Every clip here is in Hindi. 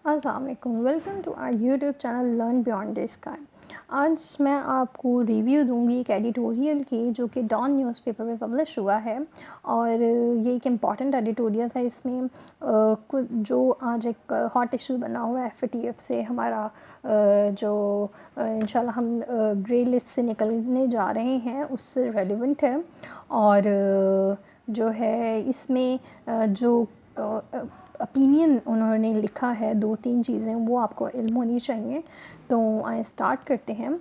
अस्सलाम वालेकुम, welcome to our YouTube channel learn beyond the sky. आज मैं आपको रिव्यू दूंगी एक एडिटोरियल की जो कि डॉन न्यूज़पेपर में पब्लिश हुआ है। और ये एक इम्पॉर्टेंट एडिटोरियल है। इसमें कुछ जो आज एक हॉट इशू बना हुआ है FATF से हमारा जो इंशाल्लाह हम ग्रे लिस्ट से निकलने जा रहे हैं उससे रेलिवेंट है। और जो है इसमें जो ओपिनियन उन्होंने लिखा है, 2-3 चीज़ें वो आपको इल्म होनी चाहिए। तो आइए स्टार्ट करते हैं।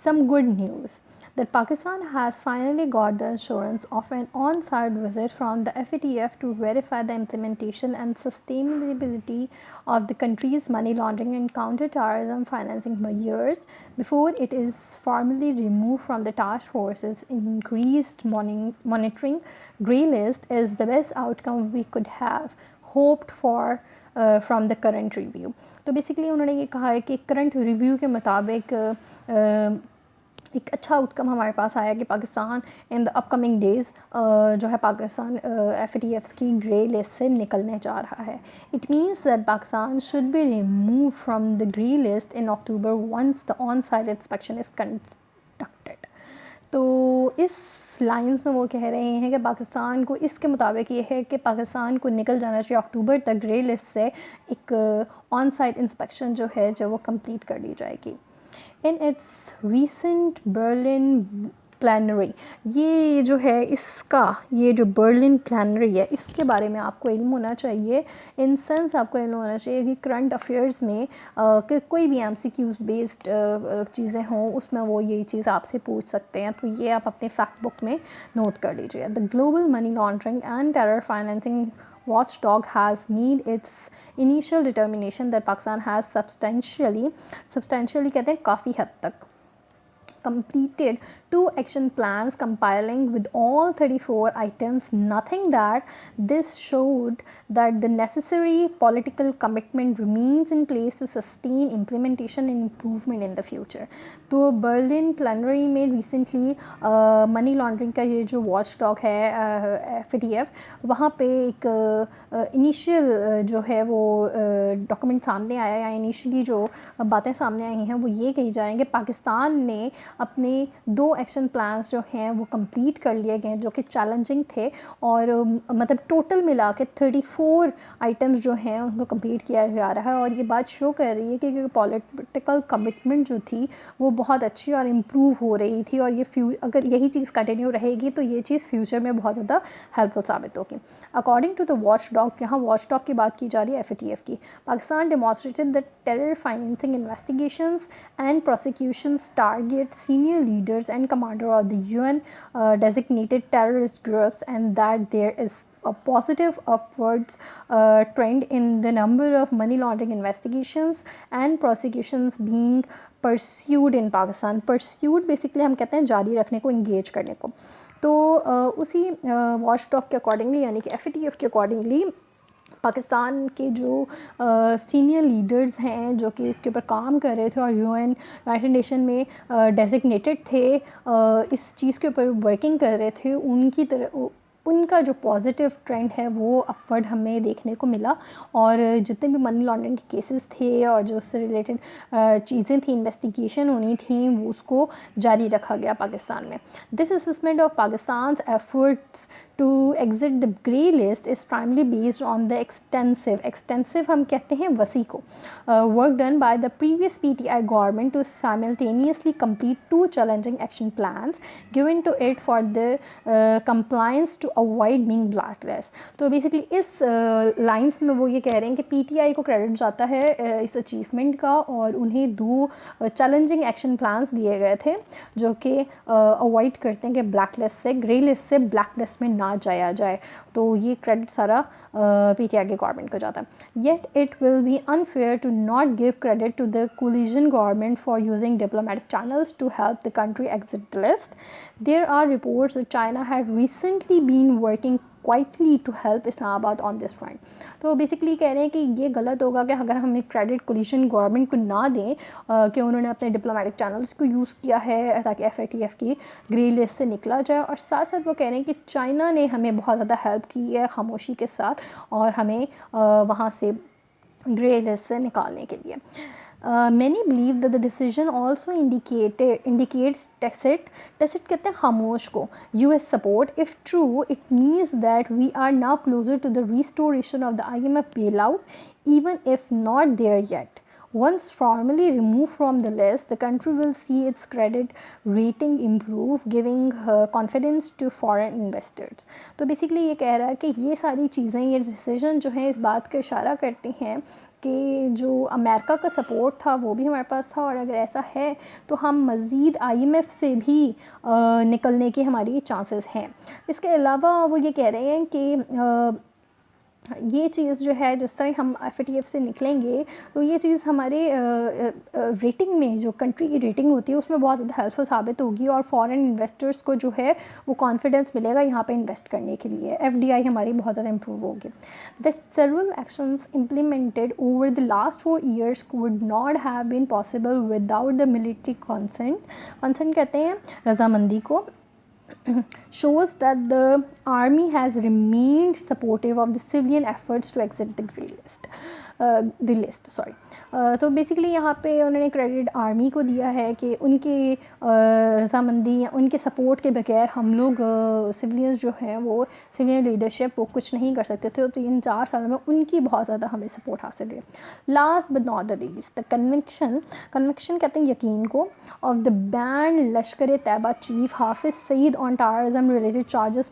Some good news that Pakistan has finally got the assurance of an on-site visit from the FATF to verify the implementation and sustainability of the country's money laundering and counter-terrorism financing measures before it is formally removed from the task force's increased monitoring grey list is the best outcome we could have hoped for from the current review. तो बेसिकली उन्होंने ये कहा है कि करंट रिव्यू के मुताबिक एक अच्छा आउटकम हमारे पास आया कि Pakistan in the upcoming days जो है पाकिस्तान FATF की ग्रे लिस्ट से निकलने जा रहा है। It means that Pakistan should be remove from the grey list in October once the on site inspection is conducted. तो इस लाइंस में वो कह रहे हैं कि पाकिस्तान को इसके मुताबिक ये है कि पाकिस्तान को निकल जाना चाहिए अक्टूबर तक ग्रे लिस्ट से। एक ऑन साइट इंस्पेक्शन जो है जो वो कंप्लीट कर ली जाएगी। In its recent Berlin plenary, ये जो है इसका ये जो बर्लिन प्लानरी है इसके बारे में आपको इल्म होना चाहिए। इन सेंस आपको इल्म होना चाहिए कि करंट अफेयर्स में कि कोई भी MCQs बेस्ड चीज़ें हों उसमें वो यही चीज़ आपसे पूछ सकते हैं। तो ये आप अपने फैक्ट बुक में नोट कर लीजिए। The global money laundering and terror financing watchdog has made its initial determination that Pakistan has substantially कहते हैं काफ़ी हद तक completed 2 action plans compiling with all 34 items. Nothing that this showed that the necessary political commitment remains in place to sustain implementation and improvement in the future. तो बर्लिन प्लानरी में रिसेंटली मनी लॉन्ड्रिंग का ये जो वॉचडॉग है FATF, वहाँ पे एक इनिशियल जो है वो डॉक्यूमेंट सामने आया या इनिशियली जो बातें सामने आई हैं वो ये कही जा रही हैं कि पाकिस्तान ने अपने 2 एक्शन प्लान्स जो हैं वो कंप्लीट कर लिए गए हैं जो कि चैलेंजिंग थे। और मतलब टोटल मिला के 34 आइटम्स जो हैं उनको कंप्लीट किया जा रहा है। और ये बात शो कर रही है कि पॉलिटिकल कमिटमेंट जो थी वो बहुत अच्छी और इम्प्रूव हो रही थी। और ये अगर यही चीज़ कंटिन्यू रहेगी तो ये चीज़ फ्यूचर में बहुत ज़्यादा हेल्पफुल साबित होगी। अकॉर्डिंग टू द वॉचडॉग, यहाँ वॉचडॉग की बात की जा रही है FATF की, Pakistan demonstrated the terror financing investigations and prosecutions target senior leaders and commander of the UN designated terrorist groups, and that there is a positive upwards trend in the number of money laundering investigations and prosecutions being pursued in Pakistan. Pursued basically हम कहते हैं जारी रखने को, engage करने को। तो उसी वॉचडॉग के अकॉर्डिंगली यानी कि FATF के अकॉर्डिंगली पाकिस्तान के जो सीनियर लीडर्स हैं जो कि इसके ऊपर काम कर रहे थे और UN यूनाइटेड नेशन में डेजिग्नेटेड थे, इस चीज़ के ऊपर वर्किंग कर रहे थे, उनका जो पॉजिटिव ट्रेंड है वो अपवर्ड हमें देखने को मिला। और जितने भी मनी लॉन्ड्रिंग के केसेस थे और जो उससे रिलेटेड चीज़ें थी, इन्वेस्टिगेशन होनी थी, वो उसको जारी रखा गया पाकिस्तान में। This assessment of Pakistan efforts to exit the grey list is primarily based on the extensive हम कहते हैं वसी को work done by the previous PTI government to simultaneously complete 2 challenging action plans given to it for the compliance to avoid being blacklist. तो बेसिकली इस लाइंस में वो ये कह रहे हैं कि PTI को क्रेडिट जाता है इस अचीवमेंट का, और उन्हें 2 चैलेंजिंग एक्शन प्लान्स दिए गए थे जो कि अवॉइड करते हैं कि ब्लैक लिस्ट से ग्रे लिस्ट से ब्लैक लिस्ट में ना जाया जाए। तो ये क्रेडिट सारा PTI के गवर्नमेंट को जाता है। Yet it will be unfair to not give credit to the coalition government for using diplomatic channels to help the country exit the list. There are reports that China had recently been working quietly to help Islamabad on this front. तो बेसिकली कह रहे हैं कि ये गलत होगा कि अगर हम एक क्रेडिट कोलिशन गवर्नमेंट को ना दें कि उन्होंने अपने डिप्लोमेटिक चैनल्स को यूज़ किया है ताकि FATF की ग्रे लिस्ट से निकला जाए। और साथ साथ वो कह रहे हैं कि चाइना ने हमें बहुत ज़्यादा हेल्प की है खामोशी के साथ और हमें वहाँ से ग्रे लिस्ट से निकालने के लिए। Many believe that the decision also indicates tacit कहते हैं खामोश को US support. If true, it means that we are now closer to the restoration of the IMF bailout, even if not there yet. Once formally removed from the list, the country will see its credit rating improve, giving confidence to foreign investors. तो बेसिकली ये कह रहा है कि ये सारी चीज़ें, ये डिसीजन जो है इस बात का इशारा करती हैं कि जो अमेरिका का सपोर्ट था वो भी हमारे पास था, और अगर ऐसा है तो हम मज़ीद IMF से भी निकलने के हमारी चांसेस हैं। इसके अलावा वो ये कह रहे हैं कि ये चीज़ जो है जिस तरह हम FATF से निकलेंगे तो ये चीज़ हमारे रेटिंग में, जो कंट्री की रेटिंग होती है उसमें बहुत ज़्यादा हेल्पफुल साबित होगी, और फॉरेन इन्वेस्टर्स को जो है वो कॉन्फिडेंस मिलेगा यहाँ पे इन्वेस्ट करने के लिए। FDI हमारी बहुत ज़्यादा इम्प्रूव होगी। The several actions implemented over the last 4 years would not have been possible without the military consent कहते हैं रजामंदी को, shows that the army has remained supportive of the civilian efforts to exit the list. तो बेसिकली यहाँ पे उन्होंने क्रेडिट आर्मी को दिया है कि उनकी रजामंदी या उनके सपोर्ट के बगैर हम लोग सिविलियंस जो हैं वो सिविलियन लीडरशिप वो कुछ नहीं कर सकते थे, तो इन 4 सालों में उनकी बहुत ज़्यादा हमें सपोर्ट हासिल है। Last but not the least, the conviction कहते हैं यकीन को, of the banned Lashkar Taiba chief Hafiz Saeed on terrorism related charges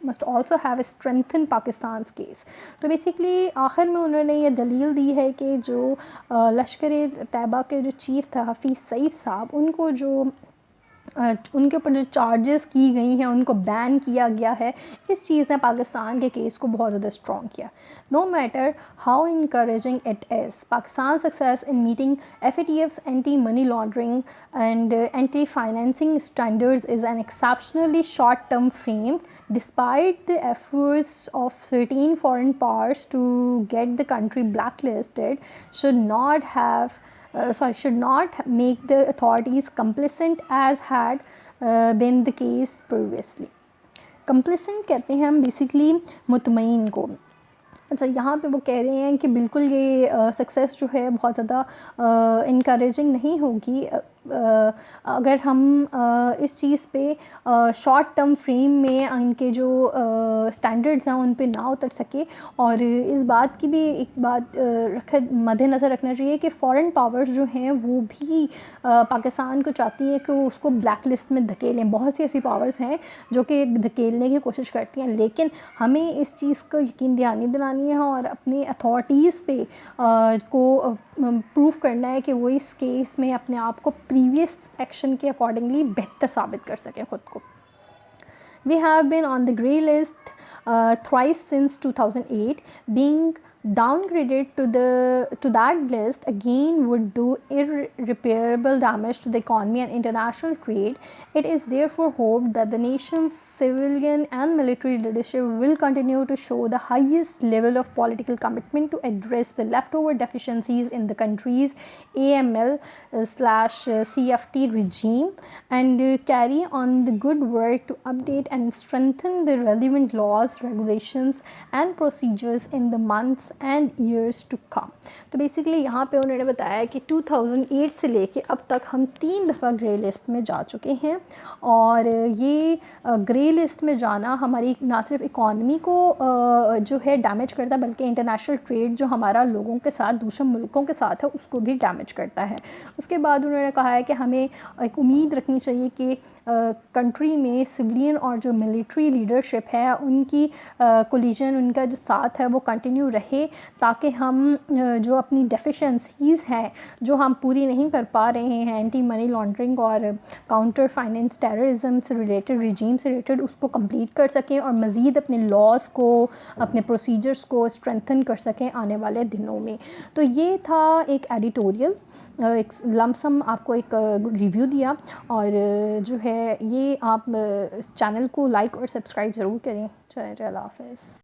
must also have strengthened Pakistan's case. तो बेसिकली आखिर में उन्होंने ये दलील दी है कि जो लश्कर तैयबा के जो चीफ था हाफिज़ सईद साहब, उनको जो उनके ऊपर जो चार्जेस की गई हैं उनको बैन किया गया है, इस चीज़ ने पाकिस्तान के केस को बहुत ज़्यादा स्ट्रॉन्ग किया। No matter how encouraging it is, Pakistan success in meeting FATF's anti money laundering and anti financing standards is an exceptionally short term frame despite the efforts of certain foreign powers to get the country blacklisted should not make the authorities complicit as had been the case previously. Complicit कहते हैं हम बेसिकली मुतमईन को। अच्छा, यहाँ पे वो कह रहे हैं कि बिल्कुल ये सक्सेस जो है बहुत ज़्यादा इनकरेजिंग नहीं होगी अगर हम इस चीज़ पे शॉर्ट टर्म फ्रेम में इनके जो स्टैंडर्ड्स हैं उन पे ना उतर सके। और इस बात की भी एक बात मद्देनज़र रखना चाहिए कि फ़ॉरेन पावर्स जो हैं वो भी पाकिस्तान को चाहती हैं कि वो उसको ब्लैक लिस्ट में धकेलें। बहुत सी ऐसी पावर्स हैं जो कि धकेलने की कोशिश करती हैं, लेकिन हमें इस चीज़ को यकीन दिलानी है और अपनी अथॉरिटीज़ पे को प्रूफ करना है कि वो इस केस में अपने आप को प्रीवियस एक्शन के अकॉर्डिंगली बेहतर साबित कर सकें खुद को। We have been on the grey list thrice since 2008. Being downgraded to that list again would do irreparable damage to the economy and international trade. It is therefore hoped that the nation's civilian and military leadership will continue to show the highest level of political commitment to address the leftover deficiencies in the country's AML/CFT regime and carry on the good work to update and strengthen the relevant laws, regulations and procedures in the months and years to come. तो बेसिकली यहाँ पे उन्होंने बताया कि 2008 से लेके अब तक हम 3 दफ़ा ग्रे लिस्ट में जा चुके हैं, और ये ग्रे लिस्ट में जाना हमारी ना सिर्फ इकॉनमी को जो है डैमेज करता है, बल्कि इंटरनेशनल ट्रेड जो हमारा लोगों के साथ दूसरे मुल्कों के साथ है उसको भी डैमेज करता है। उसके बाद उन्होंने कहा है कि हमें एक उम्मीद रखनी चाहिए कि कंट्री में सिविलियन और जो मिलिट्री लीडरशिप है उनकी कोलिजन, उनका जो साथ है वो कंटिन्यू रहे, ताकि हम जो अपनी डेफिशिएंसीज़ हैं जो हम पूरी नहीं कर पा रहे हैं एंटी मनी लॉन्ड्रिंग और काउंटर फाइनेंस टेररिज्म से रिलेटेड, रिजीम से रिलेटेड, उसको कंप्लीट कर सकें और मज़ीद अपने लॉज को, अपने प्रोसीजर्स को स्ट्रेंथन कर सकें आने वाले दिनों में। तो ये था एक एडिटोरियल, एक लमसम आपको एक रिव्यू दिया, और जो है ये आप चैनल को लाइक और सब्सक्राइब ज़रूर करें। चलिए, अल्लाह हाफ़िज़।